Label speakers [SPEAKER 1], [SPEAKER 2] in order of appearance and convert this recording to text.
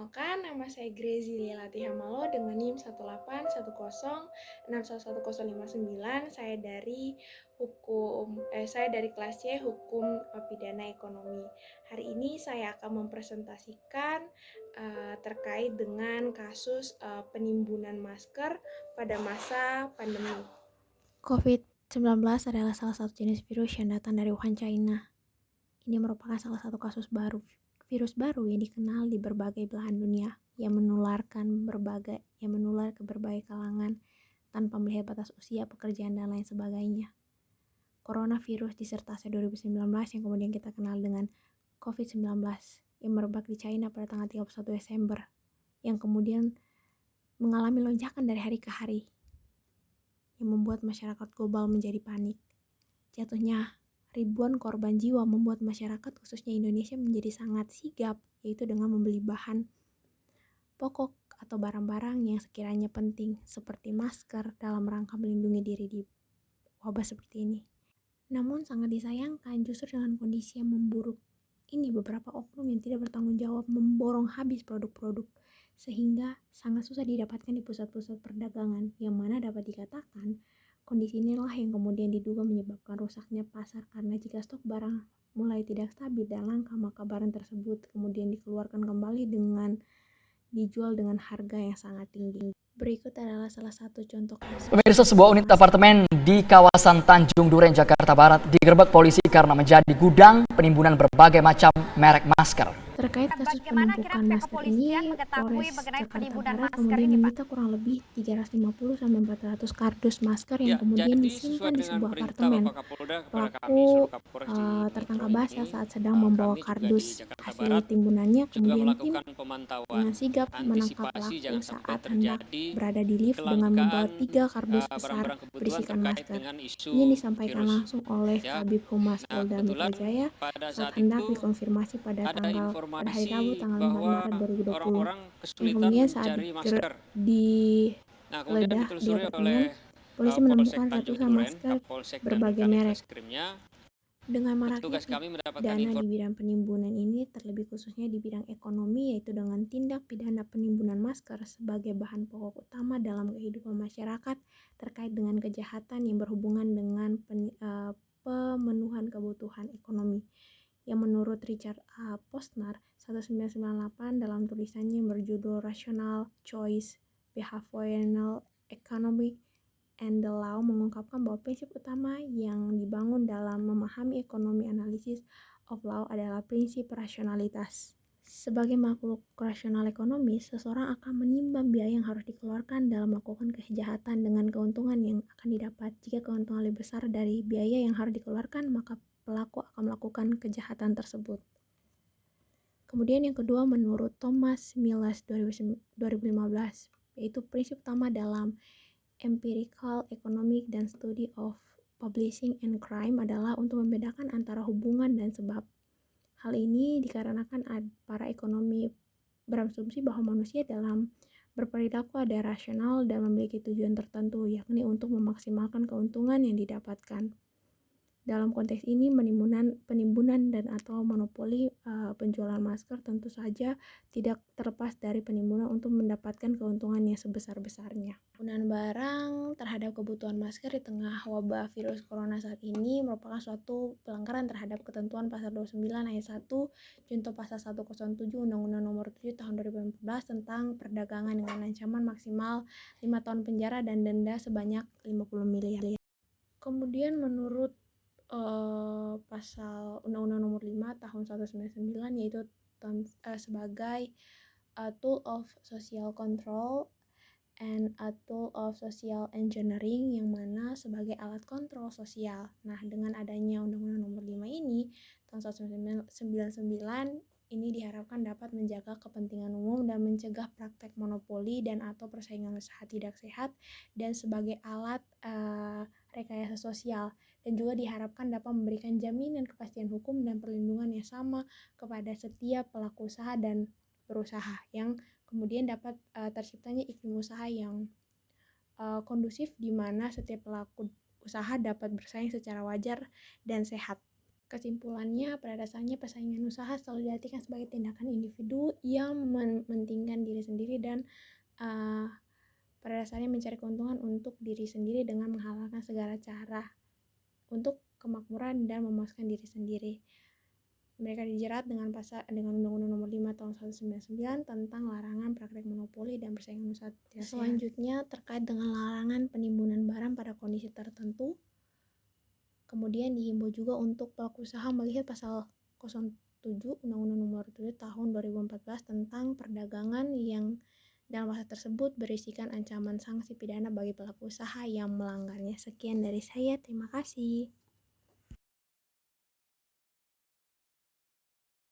[SPEAKER 1] Perkenalkan, nama saya Grazie Latihamalo dengan NIM 18106111059. Saya dari kelas C Hukum Pidana Ekonomi. Hari ini saya akan mempresentasikan terkait dengan kasus penimbunan masker pada masa pandemi.
[SPEAKER 2] COVID-19 adalah salah satu jenis virus yang datang dari Wuhan, China. Ini merupakan salah satu kasus baru, virus baru yang dikenal di berbagai belahan dunia, yang menular ke berbagai kalangan tanpa melihat batas usia, pekerjaan, dan lain sebagainya. Coronavirus disertasi 2019 yang kemudian kita kenal dengan COVID-19 yang merebak di China pada tanggal 31 Desember, yang kemudian mengalami lonjakan dari hari ke hari, yang membuat masyarakat global menjadi panik. Jatuhnya ribuan korban jiwa membuat masyarakat khususnya Indonesia menjadi sangat sigap, yaitu dengan membeli bahan pokok atau barang-barang yang sekiranya penting seperti masker dalam rangka melindungi diri di wabah seperti ini. Namun sangat disayangkan justru dengan kondisi yang memburuk ini beberapa oknum yang tidak bertanggung jawab memborong habis produk-produk sehingga sangat susah didapatkan di pusat-pusat perdagangan, yang mana dapat dikatakan kondisi inilah yang kemudian diduga menyebabkan rusaknya pasar, karena jika stok barang mulai tidak stabil dan langka, maka barang tersebut kemudian dikeluarkan kembali dengan dijual dengan harga yang sangat tinggi. Berikut adalah salah satu contoh kasus.
[SPEAKER 3] Pemirsa, sebuah unit apartemen di kawasan Tanjung Duren, Jakarta Barat digerebek polisi karena menjadi gudang penimbunan berbagai macam merek masker.
[SPEAKER 2] Terkait kasus penumpukan masker ini, Polres Jakarta Barat kemudian menyita kurang lebih 350-400 kardus masker yang kemudian disimpan di sebuah apartemen. Pelaku tertangkap basah saat sedang membawa kardus hasil timbunannya, kemudian tim dengan sigap menangkap pelaku saat hendak berada di lift dengan membawa 3 kardus besar berisikan masker. Ini disampaikan langsung oleh Kabid Humas Polda Metro Jaya saat hendak dikonfirmasi pada hari Rabu tanggal 4 Maret 2020. Yang kemudian saat digeledah di apartemen, polisi menemukan ratusan masker berbagai merek. Dengan maraknya dana di bidang penimbunan ini, terlebih khususnya di bidang ekonomi, yaitu dengan tindak pidana penimbunan masker sebagai bahan pokok utama dalam kehidupan masyarakat terkait dengan kejahatan yang berhubungan dengan pemenuhan kebutuhan ekonomi. Yang menurut Richard A. Posner 1998 dalam tulisannya yang berjudul Rational Choice, Behavioral Economy and the Law mengungkapkan bahwa prinsip utama yang dibangun dalam memahami ekonomi analisis of law adalah prinsip rasionalitas. Sebagai makhluk rasional ekonomis, seseorang akan menimbang biaya yang harus dikeluarkan dalam melakukan kejahatan dengan keuntungan yang akan didapat. Jika keuntungan lebih besar dari biaya yang harus dikeluarkan, maka pelaku akan melakukan kejahatan tersebut. Kemudian yang kedua, menurut Thomas Miles 2015, yaitu prinsip utama dalam Empirical Economic dan Study of Publishing and Crime adalah untuk membedakan antara hubungan dan sebab. Hal ini dikarenakan para ekonomi berasumsi bahwa manusia dalam berperilaku ada rasional dan memiliki tujuan tertentu, yakni untuk memaksimalkan keuntungan yang didapatkan. Dalam konteks ini, penimbunan dan atau monopoli penjualan masker tentu saja tidak terlepas dari penimbunan untuk mendapatkan keuntungan yang sebesar-besarnya. Penggunaan barang terhadap kebutuhan masker di tengah wabah virus corona saat ini merupakan suatu pelanggaran terhadap ketentuan pasal 29 ayat 1 junto pasal 107 Undang-Undang Nomor 7 Tahun 2014 tentang perdagangan dengan ancaman maksimal 5 tahun penjara dan denda sebanyak 50 miliar. Kemudian menurut pasal Undang-Undang Nomor 5 Tahun 1999 yaitu sebagai a tool of social control and a tool of social engineering, yang mana sebagai alat kontrol sosial. Nah, dengan adanya Undang-Undang Nomor 5 ini tahun 1999 ini diharapkan dapat menjaga kepentingan umum dan mencegah praktek monopoli dan atau persaingan usaha tidak sehat, dan sebagai alat rekayasa sosial, dan juga diharapkan dapat memberikan jaminan kepastian hukum dan perlindungan yang sama kepada setiap pelaku usaha dan berusaha, yang kemudian dapat terciptanya iklim usaha yang kondusif di mana setiap pelaku usaha dapat bersaing secara wajar dan sehat. Kesimpulannya, pada dasarnya persaingan usaha selalu diartikan sebagai tindakan individu yang mementingkan diri sendiri dan pada dasarnya mencari keuntungan untuk diri sendiri dengan menghalalkan segala cara untuk kemakmuran dan memuaskan diri sendiri. Mereka dijerat dengan Undang-Undang Nomor 5 Tahun 1999 tentang larangan praktek monopoli dan persaingan usaha. Selanjutnya terkait dengan larangan penimbunan barang pada kondisi tertentu. Kemudian dihimbau juga untuk pelaku usaha melihat pasal 07 Undang-Undang Nomor 7 Tahun 2014 tentang perdagangan yang dalam pasal tersebut berisikan ancaman sanksi pidana bagi pelaku usaha yang melanggarnya. Sekian dari saya, terima kasih.